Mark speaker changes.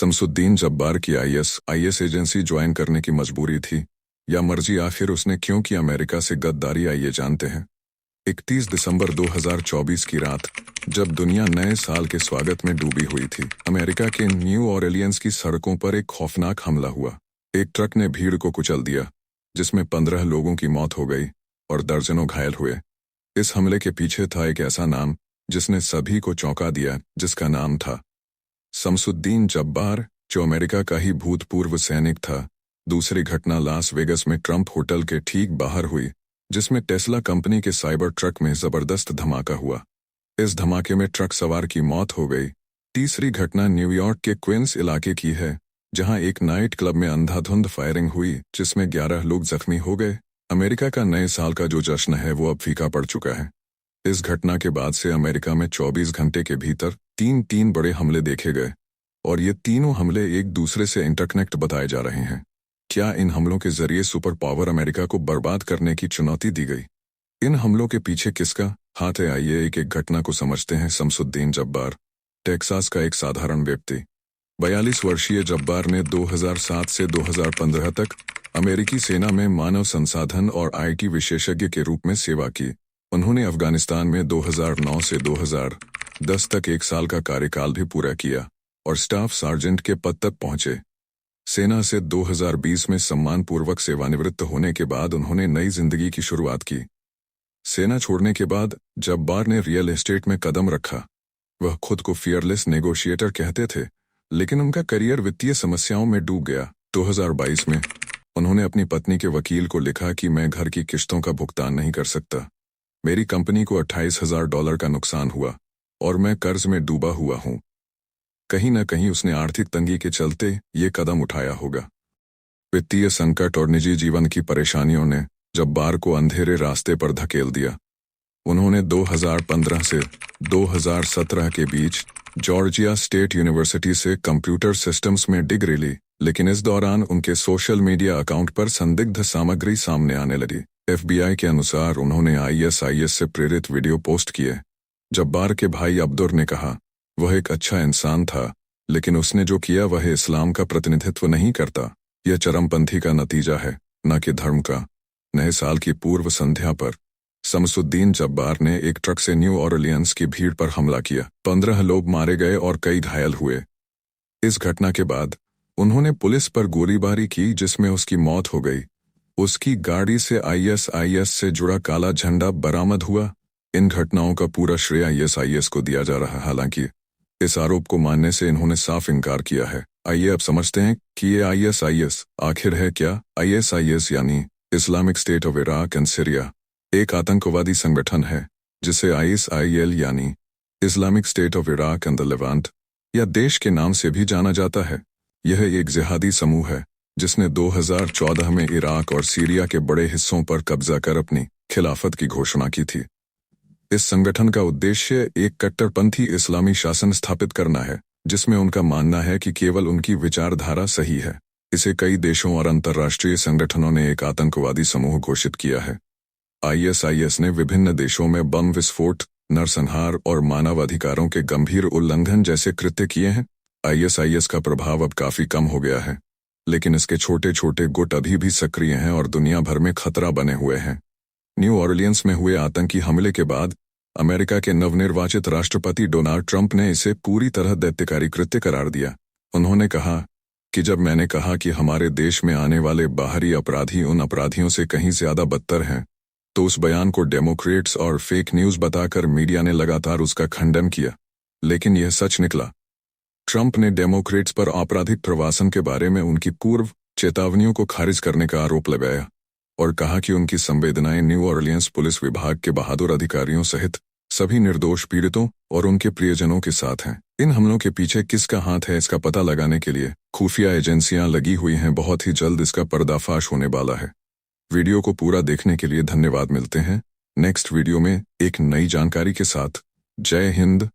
Speaker 1: शमसुद्दीन जब्बार की IS agency join करने की मजबूरी थी या मर्जी, आखिर उसने क्यों की अमेरिका से गद्दारी, आइए जानते हैं। 31 दिसंबर 2024 की रात, जब दुनिया नए साल के स्वागत में डूबी हुई थी, अमेरिका के न्यू ऑरलियंस की सड़कों पर एक खौफनाक हमला हुआ। एक ट्रक ने भीड़ को कुचल दिया, जिसमें 15 लोगों की मौत हो गई और दर्जनों घायल हुए। इस हमले के पीछे था एक ऐसा नाम जिसने सभी को चौंका दिया, जिसका नाम था शमसुद्दीन जब्बार, जो अमेरिका का ही भूतपूर्व सैनिक था। दूसरी घटना लास वेगस में ट्रंप होटल के ठीक बाहर हुई, जिसमें टेस्ला कंपनी के साइबर ट्रक में जबरदस्त धमाका हुआ। इस धमाके में ट्रक सवार की मौत हो गई। तीसरी घटना न्यूयॉर्क के क्वींस इलाके की है, जहां एक नाइट क्लब में अंधाधुंध फायरिंग हुई, जिसमें 11 लोग जख्मी हो गए। अमेरिका का नए साल का जो जश्न है वो अब फीका पड़ चुका है। इस घटना के बाद से अमेरिका में 24 घंटे के भीतर तीन बड़े हमले देखे गए, और ये तीनों हमले एक दूसरे से इंटरकनेक्ट बताए जा रहे हैं। क्या इन हमलों के जरिए सुपर पावर अमेरिका को बर्बाद करने की चुनौती दी गई? इन हमलों के पीछे किसका हाथ है? आइए एक एक घटना को समझते हैं। शमसुद्दीन जब्बार, टेक्सास का एक साधारण व्यक्ति। 42 वर्षीय जब्बार ने 2007 से 2015 तक अमेरिकी सेना में मानव संसाधन और आईटी विशेषज्ञ के रूप में सेवा की। उन्होंने अफगानिस्तान में 2009 से 2010 तक 1 साल का कार्यकाल भी पूरा किया और स्टाफ सार्जेंट के पद तक पहुंचे। सेना से 2020 में सम्मानपूर्वक सेवानिवृत्त होने के बाद उन्होंने नई जिंदगी की शुरुआत की। सेना छोड़ने के बाद जब्बार ने रियल एस्टेट में कदम रखा। वह खुद को फियरलेस नेगोशिएटर कहते थे, लेकिन उनका करियर वित्तीय समस्याओं में डूब गया। 2022 में उन्होंने अपनी पत्नी के वकील को लिखा कि मैं घर की किश्तों का भुगतान नहीं कर सकता। मेरी कंपनी को $28,000 का नुकसान हुआ और मैं कर्ज में डूबा हुआ हूं। कहीं न कहीं उसने आर्थिक तंगी के चलते ये कदम उठाया होगा। वित्तीय संकट और निजी जीवन की परेशानियों ने जब्बार को अंधेरे रास्ते पर धकेल दिया। उन्होंने 2015 से 2017 के बीच जॉर्जिया स्टेट यूनिवर्सिटी से कंप्यूटर सिस्टम्स में डिग्री ली, लेकिन इस दौरान उनके सोशल मीडिया अकाउंट पर संदिग्ध सामग्री सामने आने लगी। FBI के अनुसार उन्होंने ISIS से प्रेरित वीडियो पोस्ट किए। जब्बार के भाई अब्दुर ने कहा, वह एक अच्छा इंसान था, लेकिन उसने जो किया वह इस्लाम का प्रतिनिधित्व नहीं करता। यह चरमपंथी का नतीजा है, न कि धर्म का। नए साल की पूर्व संध्या पर शमसुद्दीन जब्बार ने एक ट्रक से न्यू ऑरलियंस की भीड़ पर हमला किया। 15 लोग मारे गए और कई घायल हुए। इस घटना के बाद उन्होंने पुलिस पर गोलीबारी की, जिसमें उसकी मौत हो गई। उसकी गाड़ी से ISIS से जुड़ा काला झंडा बरामद हुआ। इन घटनाओं का पूरा श्रेय ISIS को दिया जा रहा है। हालांकि इस आरोप को मानने से इन्होंने साफ इनकार किया है। आइए अब समझते हैं कि ये ISIS आखिर है क्या। ISIS यानी Islamic state of Iraq and Syria एक आतंकवादी संगठन है, जिसे ISIL यानी Islamic state of Iraq and the Levant या देश के नाम से भी जाना जाता है। यह एक जिहादी समूह है जिसने 2014 में इराक और सीरिया के बड़े हिस्सों पर कब्जा कर अपनी खिलाफत की घोषणा की थी। इस संगठन का उद्देश्य एक कट्टरपंथी इस्लामी शासन स्थापित करना है, जिसमें उनका मानना है कि केवल उनकी विचारधारा सही है। इसे कई देशों और अंतर्राष्ट्रीय संगठनों ने एक आतंकवादी समूह घोषित किया है। ISIS ने विभिन्न देशों में बम विस्फोट, नरसंहार और मानवाधिकारों के गंभीर उल्लंघन जैसे कृत्य किए हैं। ISIS का प्रभाव अब काफी कम हो गया है, लेकिन इसके छोटे छोटे गुट अभी भी सक्रिय हैं और दुनिया भर में खतरा बने हुए हैं। न्यू ऑरलियंस में हुए आतंकी हमले के बाद अमेरिका के नवनिर्वाचित राष्ट्रपति डोनाल्ड ट्रंप ने इसे पूरी तरह दैत्यकारी कृत्य करार दिया। उन्होंने कहा कि जब मैंने कहा कि हमारे देश में आने वाले बाहरी अपराधी उन अपराधियों से कहीं ज्यादा बदतर हैं, तो उस बयान को डेमोक्रेट्स और फेक न्यूज बताकर मीडिया ने लगातार उसका खंडन किया। लेकिन यह सच निकला। ट्रंप ने डेमोक्रेट्स पर आपराधिक प्रवासन के बारे में उनकी पूर्व चेतावनियों को खारिज करने का आरोप लगाया और कहा कि उनकी संवेदनाएं न्यू ऑरलियंस पुलिस विभाग के बहादुर अधिकारियों सहित सभी निर्दोष पीड़ितों और उनके प्रियजनों के साथ हैं। इन हमलों के पीछे किसका हाथ है, इसका पता लगाने के लिए खुफिया एजेंसियां लगी हुई हैं। बहुत ही जल्द इसका पर्दाफाश होने वाला है। वीडियो को पूरा देखने के लिए धन्यवाद। मिलते हैं नेक्स्ट वीडियो में एक नई जानकारी के साथ। जय हिंद।